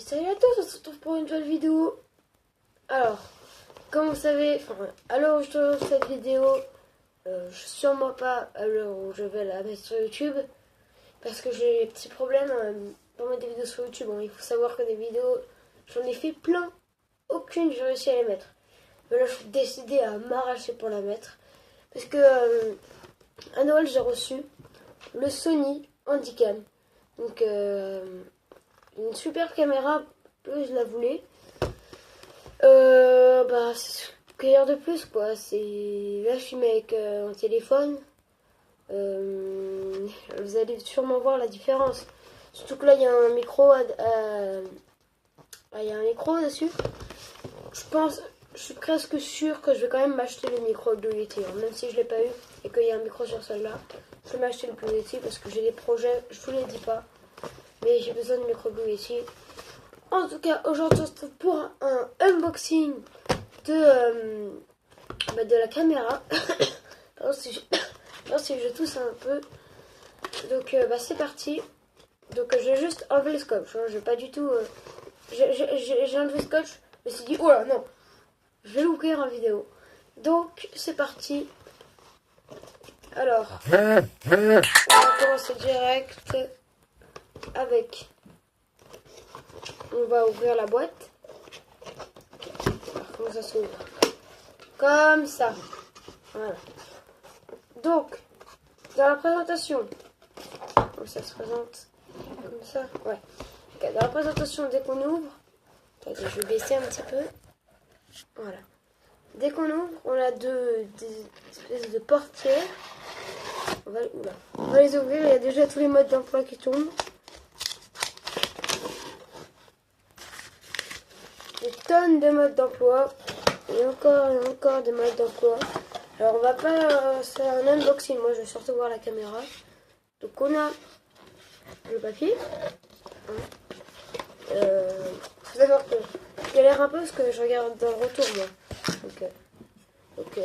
Salut à tous, on se retrouve pour une nouvelle vidéo. Alors, comme vous savez, à l'heure où je tourne cette vidéo, je suis sûrement pas à l'heure où je vais la mettre sur YouTube, parce que j'ai des petits problèmes pour mettre des vidéos sur YouTube. Bon, il faut savoir que des vidéos, j'en ai fait plein, aucune j'ai réussi à les mettre. Mais là, je suis décidée à m'arracher pour la mettre, parce que à Noël, j'ai reçu le Sony Handycam. Donc, une super caméra, plus je la voulais. C'est que dire de plus quoi. C'est là je filme avec un téléphone. Vous allez sûrement voir la différence. Surtout que là il y a un micro, il y a un micro dessus. Je suis presque sûre que je vais quand même m'acheter le micro Blue Yeti. Même si je l'ai pas eu et qu'il y a un micro sur celle-là, je vais m'acheter le Blue Yeti parce que j'ai des projets. Je vous les dis pas, mais j'ai besoin de micro Blue Yeti. En tout cas, aujourd'hui, on se retrouve pour un unboxing de la caméra. Pardon si je tousse un peu. Donc, c'est parti. Donc, je vais juste enlever le scotch. Je vais pas du tout... j'ai enlevé le scotch. Je me suis dit, oh là, non. Je vais l'ouvrir en vidéo. Donc, c'est parti. Alors, on va commencer direct avec... On va ouvrir la boîte. Alors, comment ça s'ouvre? Comme ça. Voilà. Donc, dans la présentation, ça se présente comme ça. Ouais. Okay, dans la présentation, dès qu'on ouvre, attendez, je vais baisser un petit peu. Voilà. Dès qu'on ouvre, on a des espèces de portières. On va les ouvrir. Il y a déjà tous les modes d'emploi qui tombent. Des tonnes de modes d'emploi. Et encore des modes d'emploi. Alors on va pas faire un unboxing, moi je vais surtout voir la caméra. Donc on a le papier. Faut savoir que je galère un peu parce que je regarde dans le retour moi. Donc,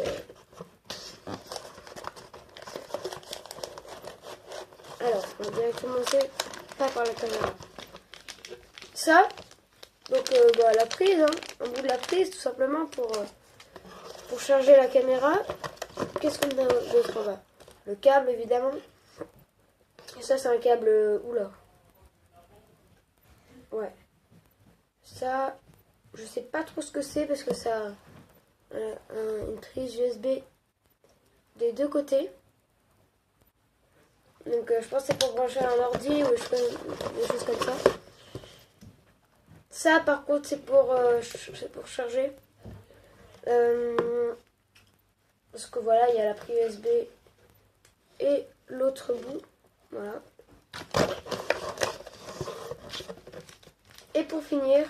alors on va directement commencer pas par la caméra. Ça, donc la prise, un bout de la prise tout simplement pour charger la caméra. Qu'est-ce qu'on a d'autre là? Le câble évidemment. Et ça c'est un câble... Oula. Ouais. Ça, je sais pas trop ce que c'est parce que ça a une prise USB des deux côtés. Donc je pense que c'est pour brancher un ordi ou des choses comme ça. Ça par contre c'est pour charger. Parce que voilà, il y a la prise USB et l'autre bout. Voilà. Et pour finir,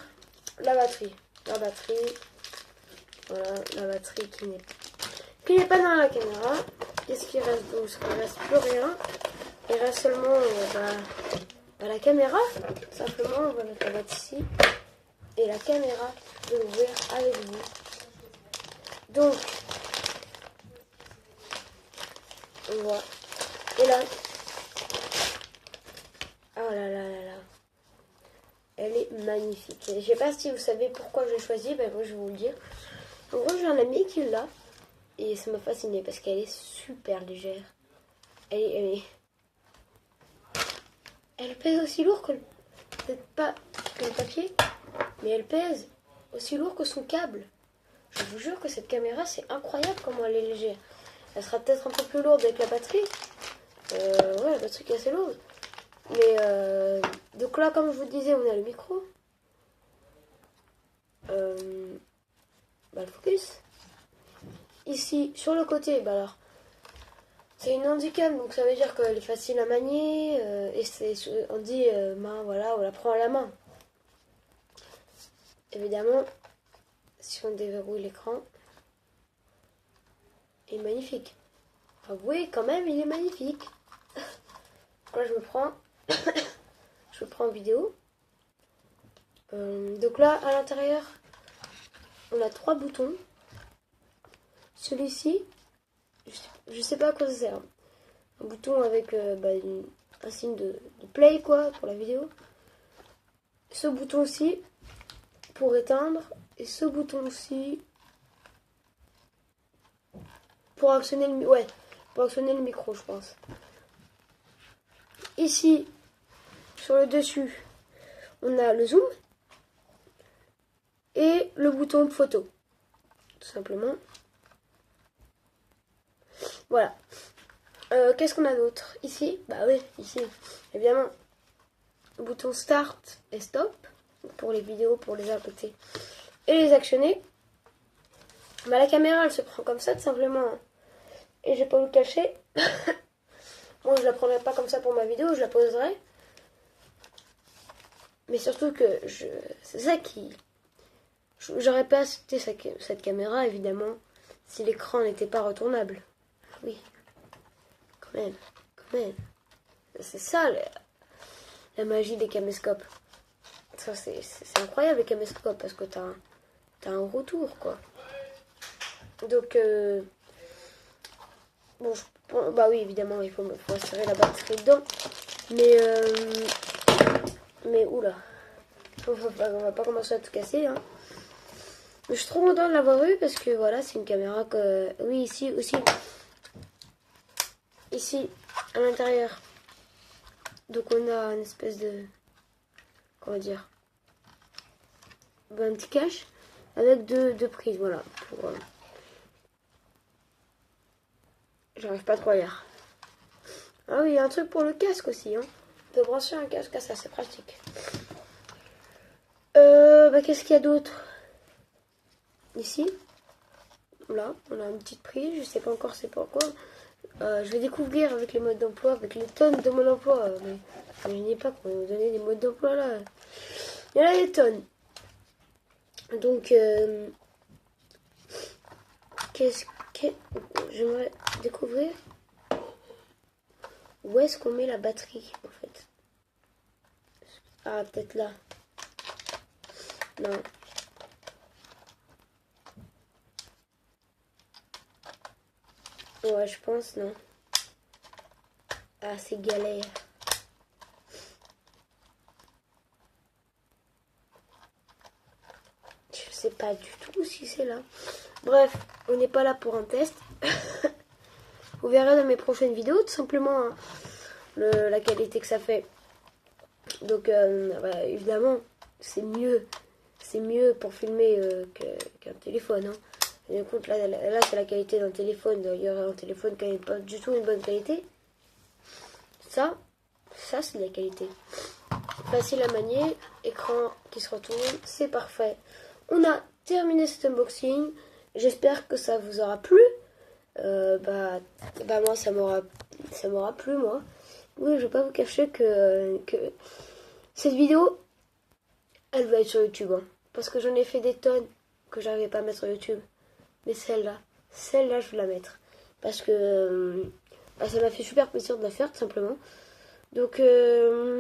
la batterie. Voilà, la batterie qui n'est pas dans la caméra. Qu'est-ce qui reste donc? Il ne reste plus rien. Il reste seulement la caméra. Simplement, on va mettre la boîte ici. Et la caméra, je vais l'ouvrir avec vous. Donc, on voit. Et là, oh là là là là. Elle est magnifique. Je ne sais pas si vous savez pourquoi je l'ai choisie, ben moi je vais vous le dire. En gros, j'ai un ami qui l'a et ça m'a fasciné parce qu'elle est super légère. Elle pèse aussi lourd que peut-être pas que le papier, mais elle pèse aussi lourd que son câble. Je vous jure que cette caméra, c'est incroyable comment elle est légère. Elle sera peut-être un peu plus lourde avec la batterie. Ouais, la batterie est assez lourde. Mais donc là, comme je vous disais, on a le micro. Le focus. Ici, sur le côté, alors, c'est une handycam, donc ça veut dire qu'elle est facile à manier. Et on dit main, voilà, on la prend à la main. Évidemment, si on déverrouille l'écran, il est magnifique. Enfin, oui, quand même, il est magnifique. Là, je me prends en vidéo. Donc là, à l'intérieur, on a 3 boutons. Celui-ci, je sais pas à quoi ça sert. Un bouton avec un signe de play quoi pour la vidéo. ce bouton aussi pour éteindre et ce bouton aussi pour actionner pour actionner le micro, je pense. Ici, sur le dessus, on a le zoom et le bouton photo, tout simplement. Voilà. Qu'est-ce qu'on a d'autre ici? Bah oui, ici, évidemment, le bouton start et stop pour les vidéos, pour les arrêter et les actionner. Bah, la caméra, elle se prend comme ça, tout simplement. Et je vais pas vous le cacher. Moi, je la prendrai pas comme ça pour ma vidéo, je la poserai. Mais surtout que c'est ça qui... J'aurais pas acheté cette caméra, évidemment, si l'écran n'était pas retournable. Oui, quand même. C'est ça, la magie des caméscopes. Ça, c'est incroyable, les caméscopes, parce que t'as un retour, quoi. Donc, bon, bah oui, évidemment, il faut insérer la batterie dedans. Mais oula, on va pas commencer à tout casser, hein. Mais je suis trop contente de l'avoir eu parce que voilà, c'est une caméra que... Oui, ici aussi. Ici, à l'intérieur. Donc on a une espèce de... Comment dire? Un petit cache avec deux prises, voilà. J'arrive pas trop à lire. Ah oui, il y a un truc pour le casque aussi, hein. On peut brancher un casque, ça c'est pratique. Bah qu'est-ce qu'il y a d'autre? Ici, là, on a une petite prise, je sais pas encore c'est pourquoi. Je vais découvrir avec les modes d'emploi, avec les tonnes de modes d'emploi. Mais imaginez pas qu'on va nous donner des modes d'emploi là. Il y en a des tonnes. Donc, j'aimerais découvrir où est-ce qu'on met la batterie en fait. Ah, peut-être là. Non. Ouais, je pense, non. Ah, c'est galère. Je sais pas du tout si c'est là. Bref, on n'est pas là pour un test. Vous verrez dans mes prochaines vidéos, tout simplement, hein, la qualité que ça fait. Donc, bah, évidemment, c'est mieux pour filmer qu'un téléphone, hein. Et du coup, là c'est la qualité d'un téléphone. Il y aurait un téléphone qui n'est pas du tout une bonne qualité. Ça c'est de la qualité. Facile à manier, écran qui se retourne, c'est parfait. On a terminé cet unboxing. J'espère que ça vous aura plu. Bah moi ça m'aura plu, moi. Oui, je vais pas vous cacher que cette vidéo, elle va être sur YouTube, hein, parce que j'en ai fait des tonnes que j'arrivais pas à mettre sur YouTube. Mais celle-là, je vais la mettre. Parce que bah, ça m'a fait super plaisir de la faire, tout simplement. Donc,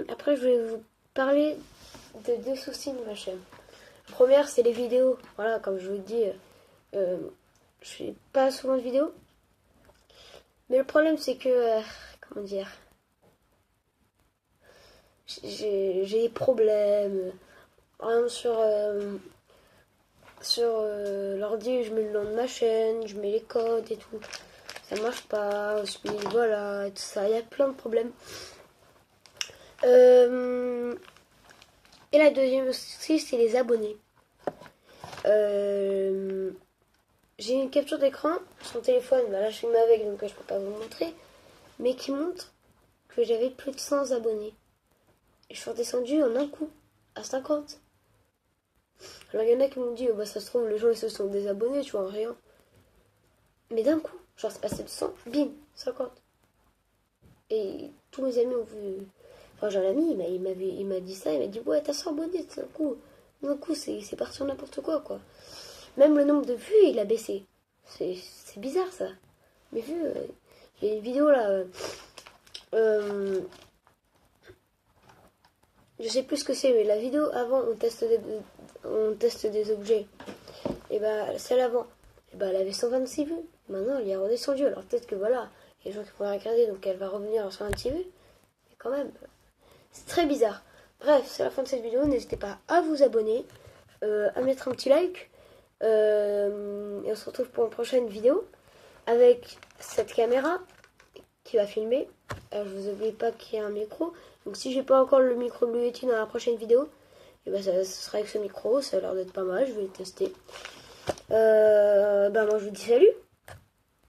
après, je vais vous parler de deux soucis de ma chaîne. La première, c'est les vidéos. Voilà, comme je vous dis, je fais pas souvent de vidéos. Mais le problème, c'est que, comment dire, j'ai des problèmes. Par exemple, sur l'ordi, je mets le nom de ma chaîne, je mets les codes et tout. Ça marche pas, voilà, et tout ça. Il y a plein de problèmes. Et la deuxième aussi, c'est les abonnés. J'ai une capture d'écran sur mon téléphone. Bah là, je filme avec, donc je peux pas vous montrer. Mais qui montre que j'avais plus de 100 abonnés. Et je suis redescendue en un coup à 50. Alors il y en a qui m'ont dit, oh, bah ça se trouve, les gens ils se sont désabonnés, tu vois, rien. Mais d'un coup, genre c'est passé de 100, bim, 50. Et tous mes amis ont vu. Enfin, j'ai un ami, il m'a dit ça, il m'a dit, ouais, t'as 100 abonnés, d'un coup, c'est parti en n'importe quoi. Même le nombre de vues, il a baissé. C'est bizarre, ça. Mes vues, j'ai une vidéo, là, je sais plus ce que c'est, mais la vidéo avant, on teste des objets. Et bah, celle avant, et bah, elle avait 126 vues. Maintenant, elle est redescendue. Alors peut-être que voilà, il y a des gens qui pourraient regarder, donc elle va revenir à 126 vues. Mais quand même, c'est très bizarre. Bref, c'est la fin de cette vidéo. N'hésitez pas à vous abonner, à mettre un petit like. Et on se retrouve pour une prochaine vidéo avec cette caméra qui va filmer. Alors, je vous oublie pas qu'il y a un micro. Donc si j'ai pas encore le micro Blue Yeti dans la prochaine vidéo, et ben ça sera avec ce micro. Ça a l'air d'être pas mal. Je vais le tester. Moi je vous dis salut.